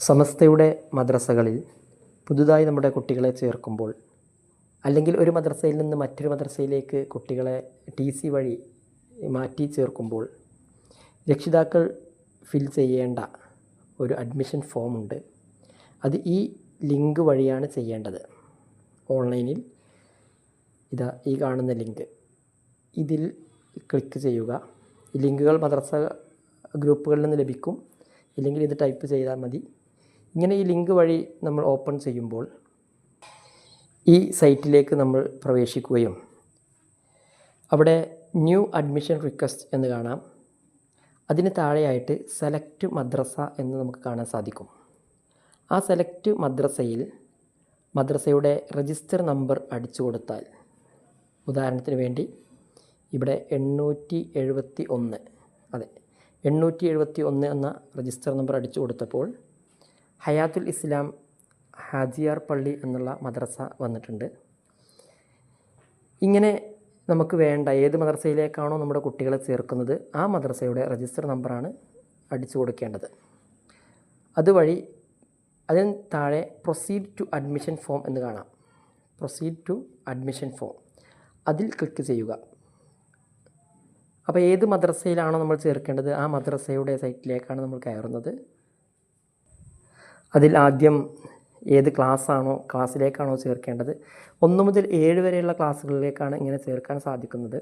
സമസ്തയുടെ മദ്രസകളിൽ പുതുതായി നമ്മുടെ കുട്ടികളെ ചേർക്കുമ്പോൾ അല്ലെങ്കിൽ ഒരു മദ്രസയിൽ നിന്ന് മറ്റൊരു മദ്രസയിലേക്ക് കുട്ടികളെ TC വഴി മാറ്റി ചേർക്കുമ്പോൾ രക്ഷിതാക്കൾ ഫിൽ ചെയ്യേണ്ട ഒരു അഡ്മിഷൻ ഫോമുണ്ട്. അത് ഈ ലിങ്ക് വഴിയാണ് ചെയ്യേണ്ടത്. ഓൺലൈനിൽ ഈ കാണുന്ന ലിങ്ക്, ഇതിൽ ക്ലിക്ക് ചെയ്യുക. ഈ ലിങ്കുകൾ മദ്രസ ഗ്രൂപ്പുകളിൽ നിന്ന് ലഭിക്കും, ഇല്ലെങ്കിൽ ഇത് ടൈപ്പ് ചെയ്താൽ മതി. ഇങ്ങനെ ഈ ലിങ്ക് വഴി നമ്മൾ ഓപ്പൺ ചെയ്യുമ്പോൾ ഈ സൈറ്റിലേക്ക് നമ്മൾ പ്രവേശിക്കുകയും അവിടെ ന്യൂ അഡ്മിഷൻ റിക്വസ്റ്റ് എന്ന് കാണാം. അതിന് താഴെയായിട്ട് സെലക്ട് മദ്രസ എന്ന് നമുക്ക് കാണാൻ സാധിക്കും. ആ സെലക്ട് മദ്രസയിൽ മദ്രസയുടെ രജിസ്റ്റർ നമ്പർ അടിച്ചു കൊടുത്താൽ, ഉദാഹരണത്തിന് വേണ്ടി ഇവിടെ 871 എന്ന രജിസ്റ്റർ നമ്പർ അടിച്ചു കൊടുത്തപ്പോൾ ഹയാത്തുൽ ഇസ്ലാം ഹാജിയാർ പള്ളി എന്നുള്ള മദ്രസ വന്നിട്ടുണ്ട്. ഇങ്ങനെ നമുക്ക് വേണ്ട ഏത് മദ്രസയിലേക്കാണോ നമ്മുടെ കുട്ടികളെ ചേർക്കുന്നത് ആ മദ്രസയുടെ രജിസ്റ്റർ നമ്പറാണ് അടിച്ചു കൊടുക്കേണ്ടത്. അതുവഴി അതിന് താഴെ പ്രൊസീഡ് ടു അഡ്മിഷൻ ഫോം എന്ന് കാണാം. പ്രൊസീഡ് ടു അഡ്മിഷൻ ഫോം, അതിൽ ക്ലിക്ക് ചെയ്യുക. അപ്പോൾ ഏത് മദ്രസയിലാണോ നമ്മൾ ചേർക്കേണ്ടത് ആ മദ്രസയുടെ സൈറ്റിലേക്കാണ് നമ്മൾ കയറുന്നത്. അതിൽ ആദ്യം ഏത് ക്ലാസ്സിലേക്കാണോ ചേർക്കേണ്ടത്, 1 മുതൽ 7 വരെയുള്ള ക്ലാസ്സുകളിലേക്കാണ് ഇങ്ങനെ ചേർക്കാൻ സാധിക്കുന്നത്.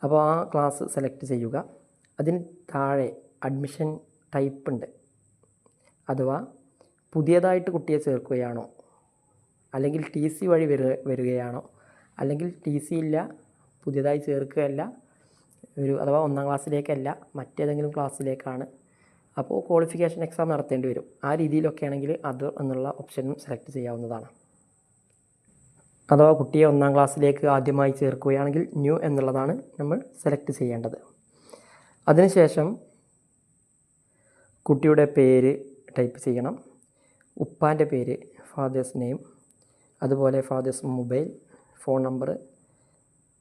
അപ്പോൾ ആ ക്ലാസ് സെലക്ട് ചെയ്യുക. അതിന് താഴെ അഡ്മിഷൻ ടൈപ്പ് ഉണ്ട്. അഥവാ പുതിയതായിട്ട് കുട്ടിയെ ചേർക്കുകയാണോ, അല്ലെങ്കിൽ TC വഴി വരികയാണോ, അല്ലെങ്കിൽ TC ഇല്ല, പുതിയതായി ചേർക്കുകയല്ല, അഥവാ 1ാം ക്ലാസ്സിലേക്കല്ല, മറ്റേതെങ്കിലും ക്ലാസ്സിലേക്കാണ്, അപ്പോൾ ക്വാളിഫിക്കേഷൻ എക്സാം നടത്തേണ്ടി വരും. ആ രീതിയിലൊക്കെ ആണെങ്കിൽ അത് എന്നുള്ള ഓപ്ഷനും സെലക്ട് ചെയ്യാവുന്നതാണ്. അഥവാ കുട്ടിയെ 1ാം ക്ലാസ്സിലേക്ക് ആദ്യമായി ചേർക്കുകയാണെങ്കിൽ ന്യൂ എന്നുള്ളതാണ് നമ്മൾ സെലക്ട് ചെയ്യേണ്ടത്. അതിനുശേഷം കുട്ടിയുടെ പേര് ടൈപ്പ് ചെയ്യണം. ഉപ്പാൻ്റെ പേര്, ഫാദേഴ്സ് നെയിം, അതുപോലെ ഫാദേഴ്സ് മൊബൈൽ, ഫോൺ നമ്പർ,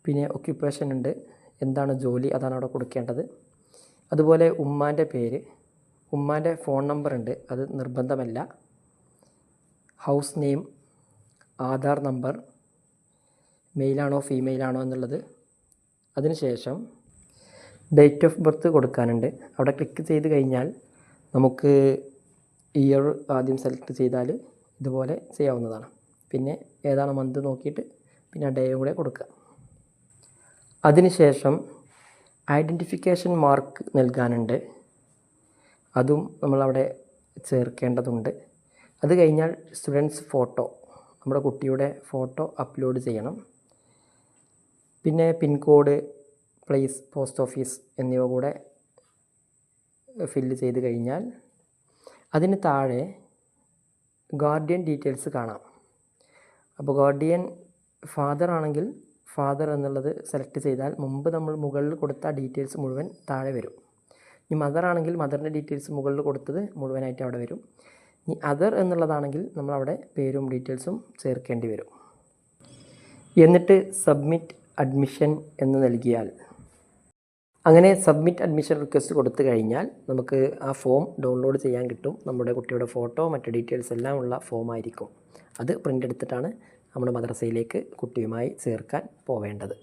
പിന്നെ ഒക്യുപ്പേഷൻ ഉണ്ട്, എന്താണ് ജോലി, അതാണ് അവിടെ കൊടുക്കേണ്ടത്. അതുപോലെ ഉമ്മാൻ്റെ പേര്, ഉമ്മാൻ്റെ ഫോൺ നമ്പർ ഉണ്ട്, അത് നിർബന്ധമല്ല. ഹൗസ് നെയിം, ആധാർ നമ്പർ, മെയിലാണോ ഫീമെയിലാണോ എന്നുള്ളത്. അതിനുശേഷം ഡേറ്റ് ഓഫ് ബർത്ത് കൊടുക്കാനുണ്ട്. അവിടെ ക്ലിക്ക് ചെയ്ത് കഴിഞ്ഞാൽ നമുക്ക് ഇയർ ആദ്യം സെലക്ട് ചെയ്താൽ ഇതുപോലെ ചെയ്യാവുന്നതാണ്. പിന്നെ ഏതാണ് മന്ത് നോക്കിയിട്ട് പിന്നെ ഡേയും കൂടെ കൊടുക്കുക. അതിനുശേഷം ഐഡൻറ്റിഫിക്കേഷൻ മാർക്ക് നൽകാനുണ്ട്, അതും നമ്മളവിടെ ചേർക്കേണ്ടതുണ്ട്. അത് കഴിഞ്ഞാൽ സ്റ്റുഡൻസ് ഫോട്ടോ, നമ്മുടെ കുട്ടിയുടെ ഫോട്ടോ അപ്ലോഡ് ചെയ്യണം. പിന്നെ പിൻകോഡ്, പ്ലേസ്, പോസ്റ്റ് ഓഫീസ് എന്നിവ കൂടെ ഫില്ല് ചെയ്ത് കഴിഞ്ഞാൽ അതിന് താഴെ ഗാർഡിയൻ ഡീറ്റെയിൽസ് കാണാം. അപ്പോൾ ഗാർഡിയൻ ഫാദർ ആണെങ്കിൽ ഫാദർ എന്നുള്ളത് സെലക്ട് ചെയ്താൽ മുമ്പ് നമ്മൾ മുകളിൽ കൊടുത്ത ഡീറ്റെയിൽസ് മുഴുവൻ താഴെ വരും. ഇനി മദർ ആണെങ്കിൽ മദറിൻ്റെ ഡീറ്റെയിൽസ് മുകളിൽ കൊടുത്തത് മുഴുവനായിട്ട് അവിടെ വരും. ഇനി അതർ എന്നുള്ളതാണെങ്കിൽ നമ്മളവിടെ പേരും ഡീറ്റെയിൽസും ചേർക്കേണ്ടി വരും. എന്നിട്ട് സബ്മിറ്റ് അഡ്മിഷൻ എന്ന് നൽകിയാൽ, അങ്ങനെ സബ്മിറ്റ് അഡ്മിഷൻ റിക്വസ്റ്റ് കൊടുത്തു കഴിഞ്ഞാൽ നമുക്ക് ആ ഫോം ഡൗൺലോഡ് ചെയ്യാൻ കിട്ടും. നമ്മുടെ കുട്ടിയുടെ ഫോട്ടോ, മറ്റ് ഡീറ്റെയിൽസ് എല്ലാം ഉള്ള ഫോമായിരിക്കും. അത് പ്രിൻ്റ് എടുത്തിട്ടാണ് നമ്മുടെ മദ്രസയിലേക്ക് കുട്ടിയുമായി ചേർക്കാൻ പോവേണ്ടത്.